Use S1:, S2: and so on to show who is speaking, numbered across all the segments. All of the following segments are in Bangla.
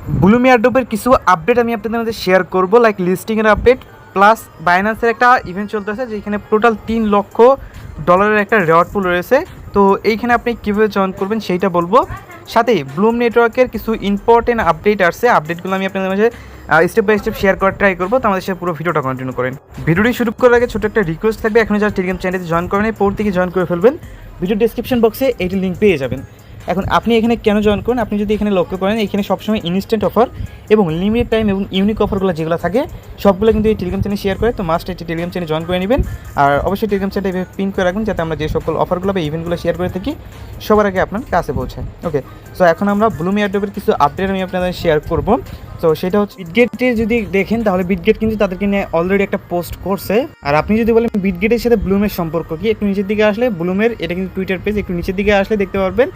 S1: ব্লুমি এয়ারড্রপের কিছু আপডেট আমি আপনাদের মধ্যে শেয়ার করব, লাইক লিস্টিংয়ের আপডেট প্লাস বাইন্যান্সের একটা ইভেন্ট চলতেছে যেখানে টোটাল $3 লক্ষ একটা রেওয়ার্ড পুল রয়েছে। তো এইখানে আপনি কীভাবে জয়েন করবেন সেইটা বলবো, সাথে ব্লুম নেটওয়ার্কের কিছু ইম্পর্টেন্ট আপডেট আসছে। আপডেটগুলো আমি আপনাদের মাঝে স্টেপ বাই স্টেপ শেয়ার করার ট্রাই করবো। তো আমাদের সাথে পুরো ভিডিওটা কন্টিনিউ করেন। ভিডিওটি শুরু করার আগে ছোটো একটা রিকোয়েস্ট থাকবে, এখন যারা টেলিগ্রাম চ্যানেলে জয়েন করেন পর থেকে জয়েন করে ফেলবেন। ভিডিও ডেসক্রিপশন বক্সে এইটি লিঙ্ক পেয়ে যাবেন। এখন আপনি এখানে কেন জয়েন করেন, আপনি যদি এখানে লক্ষ্য করেন এখানে সবসময় ইনস্ট্যান্ট অফার এবং লিমিটেড টাইম এবং ইউনিক অফারগুলো যেগুলো থাকে সবগুলো কিন্তু এই টেলিগ্রাম চ্যানেলে শেয়ার করে। তো মাস্ট এই টেলিগ্রাম চ্যানেলে জয়েন করে নেবেন, আর অবশ্যই টেলিগ্রাম চ্যানেলটা এভাবে পিন করে রাখবেন যাতে আমরা যে সকল অফারগুলো বা ইভেন্টগুলো শেয়ার করে থাকি সবার আগে আপনার কাছে পৌঁছায়। ওকে, সো এখন আমরা ব্লুমি এয়ারড্রপের কিছু আপডেট আমি আপনাদের শেয়ার করব। তো সেটা হচ্ছে বিটগেটে যদি দেখেন তাহলে বিটগেট কিন্তু তাদেরকে নিয়ে অলরেডি একটা পোস্ট করছে। আর আপনি যদি বলেন বিটগেটের সাথে ব্লুমের সম্পর্ক কি, একটু নিচের দিকে আসলে ব্লুমের এটা কিন্তু টুইটার পেজ, একটু নিচের দিকে আসলে দেখতে পারবেন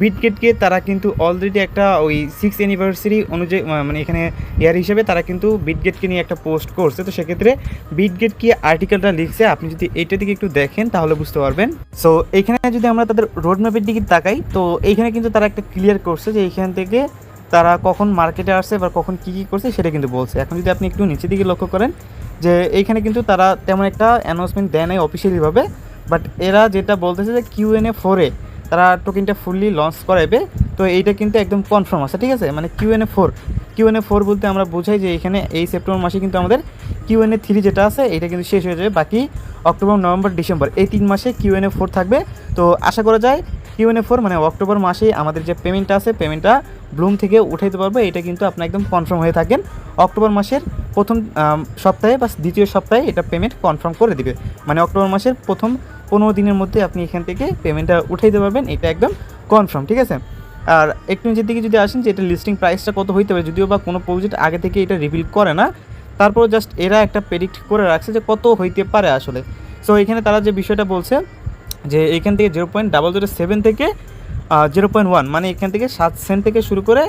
S1: বিটগেটকে তারা কিন্তু অলরেডি একটা ওই 6th অ্যানিভার্সারি অনুযায়ী মানে এখানে ইয়ার হিসেবে তারা কিন্তু বিটগেটকে নিয়ে একটা পোস্ট করছে। তো সেক্ষেত্রে বিটগেট কি আর্টিকেলটা লিখছে আপনি যদি এইটার দিকে একটু দেখেন তাহলে বুঝতে পারবেন। সো এইখানে যদি আমরা তাদের রোডম্যাপের দিকে তাকাই তো এইখানে কিন্তু তারা একটা ক্লিয়ার করছে যে এইখান থেকে তারা কখন মার্কেটে আসছে বা কখন কী কী করছে সেটা কিন্তু বলছে। এখন যদি আপনি একটু নিচের দিকে লক্ষ্য করেন যে এইখানে কিন্তু তারা তেমন একটা অ্যানাউন্সমেন্ট দেয় নাই অফিসিয়ালিভাবে, বাট এরা যেটা বলতেছে যে Q&A4 তারা টোকেনটা ফুললি লঞ্চ করাবে। তো এইটা কিন্তু একদম কনফার্ম আছে, ঠিক আছে। মানে Q&A4 বলতে আমরা বোঝাই যে এখানে এই সেপ্টেম্বর মাসে কিন্তু আমাদের Q&A3 যেটা আছে এটা কিন্তু শেষ হয়ে যাবে, বাকি অক্টোবর নভেম্বর ডিসেম্বর এই 3 মাসে Q&A4 থাকবে। তো আশা করা যায় Q&A4 মানে অক্টোবর মাসে আমাদের যে পেমেন্টটা আছে পেমেন্টটা ব্লুম থেকে উঠাইতে পারবে, এটা কিন্তু আপনি একদম কনফার্ম হয়ে থাকেন। অক্টোবর মাসের প্রথম সপ্তাহে বা দ্বিতীয় সপ্তাহে এটা পেমেন্ট কনফার্ম করে দিবে, মানে অক্টোবর মাসের প্রথম 15 দিনের মধ্যে আপনি এখান থেকে পেমেন্টটা উঠাইতে পারবেন, এটা একদম কনফার্ম, ঠিক আছে। আর একটু নিচের দিকে যদি আসেন যে এটা লিস্টিং প্রাইসটা কত হইতে পারে, যদিও বা কোনো প্রজেক্ট আগে থেকে এটা রিভিল করে না, তারপর জাস্ট এরা একটা প্রেডিক্ট করে রাখছে যে কত হইতে পারে আসলে। সো এখানে তারা যে বিষয়টা বলছে যে এইখান থেকে 0.007 থেকে 0.1 মানে এখান থেকে 7 সেন্ট থেকে শুরু করে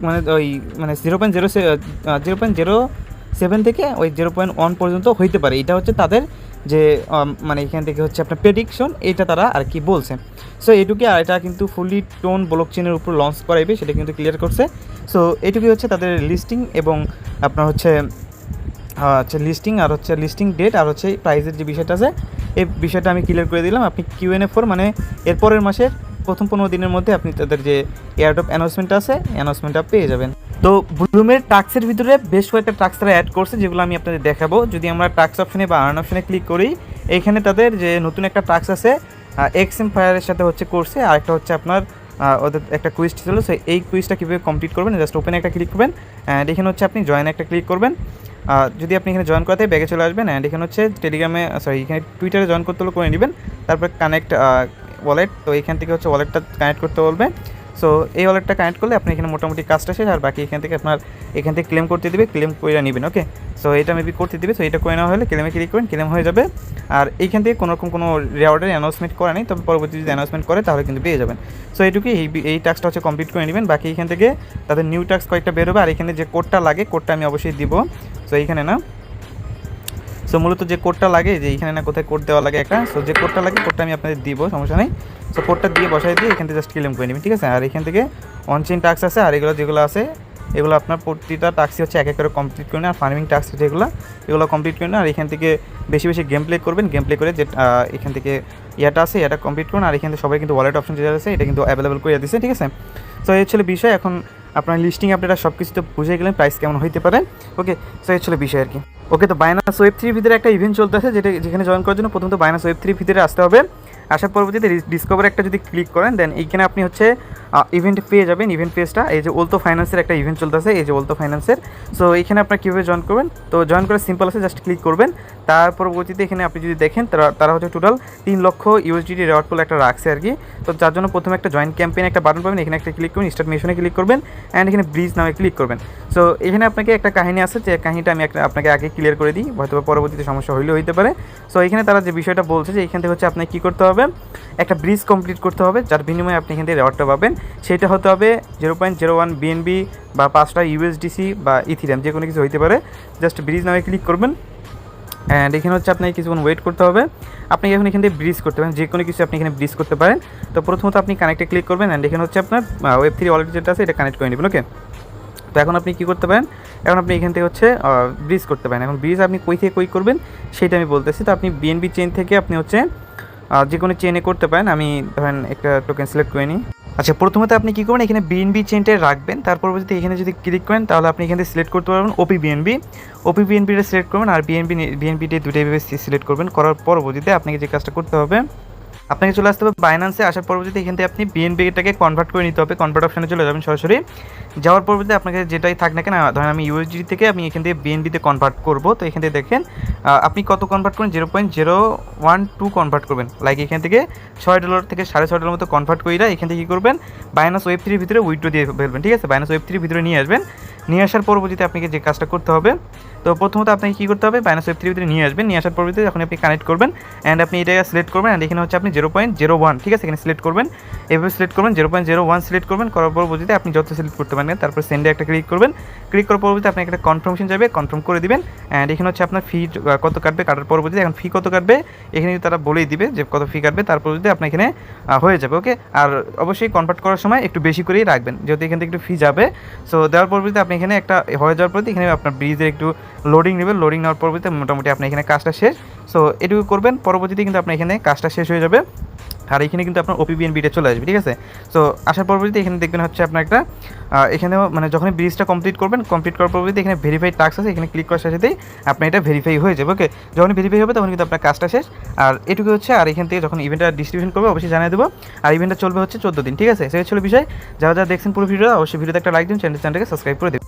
S1: মানে ওই মানে 0.07 থেকে ওই 0.1 পর্যন্ত হইতে পারে। এটা হচ্ছে তাদের যে মানে এখান থেকে হচ্ছে আপনার প্রেডিকশন, এটা তারা আর কি বলছে। সো এটুকুই, আর এটা কিন্তু ফুললি টোন ব্লকচেনের উপর লঞ্চ করাইবে সেটা কিন্তু ক্লিয়ার করছে। সো এটুকুই হচ্ছে তাদের লিস্টিং এবং আপনার হচ্ছে লিস্টিং আর হচ্ছে লিস্টিং ডেট আর হচ্ছে প্রাইসের যে বিষয়টা আছে এই বিষয়টা আমি ক্লিয়ার করে দিলাম। আপনি Q&A4 মানে এরপরের মাসের প্রথম 15 দিনের মধ্যে আপনি তাদের যে এয়ারড্রপ অ্যানাউন্সমেন্টটা আছে অ্যানাউন্সমেন্টটা পেয়ে যাবেন। তো ব্লুমের টাস্কের ভিতরে বেশ কয়েকটা টাস্ক তারা অ্যাড করছে যেগুলো আমি আপনাদের দেখাবো। যদি আমরা টাস্ক অপশনে বা আর্ন অপশনে ক্লিক করি, এইখানে তাদের যে নতুন একটা টাস্ক আছে এক্সএম ফায়ারের সাথে হচ্ছে করছে, আর একটা হচ্ছে আপনার ওদের একটা কুইজ ছিল। সো এই কুইজটা কীভাবে কমপ্লিট করবেন, জাস্ট ওপেনে একটা ক্লিক করবেন অ্যান্ড এখানে হচ্ছে আপনি জয়েন একটা ক্লিক করবেন। যদি আপনি এখানে জয়েন করাতে ব্যাগে চলে আসবেন অ্যান্ড এখানে হচ্ছে টেলিগ্রামে এখানে টুইটারে জয়েন করতে হলে করে নেবেন, তারপর কানেক্ট ওয়ালেট। তো এখান থেকে হচ্ছে ওয়ালেটটা কানেক্ট করতে বলবে। সো এই ওয়ালেটটা কানেক্ট করলে আপনি এখানে মোটামুটি কাজটা শেষ, আর বাকি এখান থেকে আপনার এখান থেকে ক্লেম করতে দেবে, ক্লেম করে নেবেন। ওকে, সো এটা মেবি করতে দেবে। সো এটা করে নেওয়া হলে ক্লেমে ক্লিক করেন, ক্লেম হয়ে যাবে। আর এইখান থেকে কোনোরকম কোনো রেওয়ার্ডের অ্যানাউন্সমেন্ট করা নেই, তবে পরবর্তী যদি অ্যানাউন্সমেন্ট করে তাহলে কিন্তু পেয়ে যাবেন। সো এইটুকুই, এই টাস্কটা হচ্ছে কমপ্লিট করে নেবেন। বাকি এখান থেকে তাদের নিউ টাস্ক কয়েকটা বেরোবে, আর এখানে যে কোডটা লাগে কোডটা আমি অবশ্যই দিব। সো এইখানে না, সো মূলত যে কোডটা লাগে যে এইখানে না কোথায় কোড দেওয়া লাগে একটা, সো যে কোডটা লাগে কোডটা আমি আপনাদের দিব, সমস্যা নেই। সো কোডটা দিয়ে বসাই দিয়ে এখান থেকে জাস্ট ক্লেম করে নেবেন, ঠিক আছে। আর এখান থেকে অনচেইন টাস্ক আছে, আর এগুলো যেগুলো আছে এগুলো আপনার প্রতিটা টাস্কই হচ্ছে এক এক করে কমপ্লিট করে নেন। আর ফার্মিং টাস্ক এগুলো কমপ্লিট করে নেন। আর এখান থেকে বেশি বেশি গেম প্লে করবেন, গেম প্লে করে যে এখান থেকে ইয়াটা আছে এটা কমপ্লিট করুন। আর এখান থেকে সবাই কিন্তু ওয়ালেট অপশন যেটা আছে এটা কিন্তু অ্যাভেলেবল করে দিচ্ছে, ঠিক আছে। সো এই হচ্ছে বিষয়। এখন আপনার লিস্টিং আপনারা সব কিছু তো বুঝে গেলেন প্রাইস কেমন হইতে পারে। ওকে, সো এই হচ্ছে বিষয় আর কি। ওকে, তো বাইনান্স ওয়েব 3 ভিতরে একটা ইভেন্ট চলতেছে যেখানে জয়েন করার জন্য প্রথমত বাইনান্স ওয়েব 3 ভিতরে আসতে হবে। আসার পরবর্তীতে ডিসকভার একটা যদি ক্লিক করেন দেন এইখানে আপনি হচ্ছে ইভেন্ট পেয়ে যাবেন। ইভেন্ট পেজটা এই যে ওলতো ফাইন্যান্সের একটা ইভেন্ট চলতেছে, এই যে ওলতো ফাইন্যান্সের। সো এইখানে আপনার কীভাবে জয়েন করবেন, তো জয়েন করা সিম্পল আছে, জাস্ট ক্লিক করবেন। তার পরবর্তীতে এখানে আপনি যদি দেখেন তারা হচ্ছে টোটাল 3 লক্ষ USDT রেওয়ার্ড পুল একটা রাখছে আর কি। তো যার জন্য প্রথমে একটা জয়েন ক্যাম্পেইন একটা বাটন পাবেন, এখানে একটা ক্লিক করবেন, স্টার্ট মিশনে ক্লিক করবেন অ্যান্ড এখানে ব্রিজ নামে ক্লিক করবেন। সো এখানে আপনাকে একটা কাহিনী আছে, যে কাহিনীটা আমি আপনাকে আগে ক্লিয়ার করে দিই, হয়তো পরবর্তীতে সমস্যা হইলেও হইতে পারে। সো এখানে তারা যে বিষয়টা বলছে যে এখান থেকে হচ্ছে আপনাকে কী করতে হবে, একটা ব্রিজ কমপ্লিট করতে হবে, যার বিনিময়ে আপনি এখান থেকে রেওয়ার্ডটা পাবেন। সেটা হতে হবে 0.01 BNB বা 5টা USDC বা ইথিরিয়াম, যে কোনো কিছু হইতে পারে। জাস্ট ব্রিজ নামে ক্লিক করবেন অ্যান্ড এখানে হচ্ছে আপনাকে কিছুক্ষণ ওয়েট করতে হবে। আপনি এখন এখান থেকে ব্রিজ করতে পারেন, যে কোনো কিছু আপনি এখানে ব্রিজ করতে পারেন। তো প্রথমত আপনি কানেক্টে ক্লিক করবেন অ্যান্ড এখানে হচ্ছে আপনার ওয়েব 3 ওয়ালেট যেটা আছে এটা কানেক্ট করে নেবেন। ওকে, তো এখন আপনি কী করতে পারেন, এখন আপনি এখান থেকে হচ্ছে ব্রিজ করতে পারেন। এখন ব্রিজ আপনি কই থেকে কই করবেন সেটা আমি বলতেছি। তো আপনি বিএনবি চেইন থেকে আপনি হচ্ছে যে কোনো চেইনে করতে পারেন। আমি ধরেন একটা টোকেন সিলেক্ট করে নিই। আচ্ছা, প্রথমত আপনি কী করবেন, এখানে বিএনবি চেইনটাই রাখবেন। তারপর যদি এখানে যদি ক্লিক করেন তাহলে আপনি এখান থেকে সিলেক্ট করতে পারবেন ওপি বিএনবিটা সিলেক্ট করবেন, আর বিএনবিটা দুটোইভাবে সিলেক্ট করবেন। করার পরবর্তীতে আপনাকে যে কাজটা করতে হবে, আপনাকে চলে আসতে হবে বাইন্যান্সে। আসার পরবর্তীতে এখান থেকে আপনি বিএনবিটাকে কনভার্ট করে নিতে হবে। কনভার্ট অপশানে চলে যাবেন সরাসরি। যাওয়ার পরবর্তীতে আপনাকে যেটাই থাক না কেন, ধরেন আমি ইউএসডি থেকে আমি এখান থেকে বিএনবিতে কনভার্ট করবো। তো এখান থেকে দেখেন আপনি কত কনভার্ট করবেন, 0.012 কনভার্ট করবেন। লাইক এখান থেকে $6 থেকে $6.5 মতো কনভার্ট করিরা এখান থেকে কী করবেন, বাইনান্স ওয়েব3 ভিতরে উইথড্র দিয়ে ফেলবেন। ঠিক আছে, বাইনান্স ওয়েব3 ভিতরে নিয়ে আসবেন। নিয়ে আসার পরবর্তীতে আপনাকে যে কাজটা করতে হবে, তো প্রথমত আপনাকে কী করতে হবে, বাইনান্স ওয়েব3 ভিতরে নিয়ে আসবেন। নিয়ে আসার পরবর্তীতে যখন আপনি কানেক্ট করবেন অ্যান্ড আপনি এটাকে সিলেক্ট করবেন, অ্যান্ড এখানে হচ্ছে আপনি 0.01, ঠিক আছে, এখানে সিলেক্ট করবেন। এভাবে সিলেক্ট করবেন, 0.01 সিলেক্ট করবেন। করার পরবর্তীতে আপনি যত সিলেক্ট করতে পারেন, তারপর সেন্ডে একটা ক্লিক করবেন। ক্লিক করার পরবর্তীতে আপনি একটা কনফার্মেশন যাবে, কনফার্ম করে দিবেন। অ্যান্ড এখানে হচ্ছে আপনার ফি কত কাটবে, কাটার পরবর্তীতে এখন ফি কত কাটবে এখানে তারা বলেই দিবে যে কত ফি কাটবে। তারপর যদি আপনার এখানে হয়ে যাবে। ওকে, আর অবশ্যই কনভার্ট করার সময় একটু বেশি করেই রাখবেন, যেহেতু এখান থেকে একটু ফি যাবে। সো দেওয়ার পরবর্তীতে আপনি এখানে একটা হয়ে যাওয়ার পর এখানে আপনার ব্রিজের একটু লোডিং নেবেন। লোডিং নেওয়ার পরবর্তীতে মোটামুটি আপনি এখানে কাজটা শেষ। সো এটুকু করবেন, পরবর্তীতে কিন্তু আপনার এখানে কাজটা শেষ হয়ে যাবে। আর এখানে কিন্তু আপনার ওপি বিএনবিটা চলে আসবে। ঠিক আছে, সো আসার পরবর্তীতে এখানে দেখবেন হচ্ছে আপনার একটা এখানেও মানে যখন ব্রিজটা কমপ্লিট করবেন, কমপ্লিট করার পরবর্তীতে এখানে ভেরিফাইড টাস্ক আছে, এখানে ক্লিক করার সাথেই আপনার এটা ভেরিফাই হয়ে যাবে। ওকে, যখন ভেরিফাই হবে তখন কিন্তু আপনার কাজটা শেষ। আর এটুকু হচ্ছে, আর এখান থেকে যখন ইভেন্টটা ডিস্ট্রিবিউশন করবে অবশ্যই জানিয়ে দেবো। আর ইভেন্টটা চলবে হচ্ছে 14 দিন। ঠিক আছে, সেই ছিল বিষয়। যারা যারা দেখছেন পুরো ভিডিও, অবশ্যই ভিডিওতে একটা লাইক দিন, চ্যানেলটাকে সাবস্ক্রাইব করে দিন।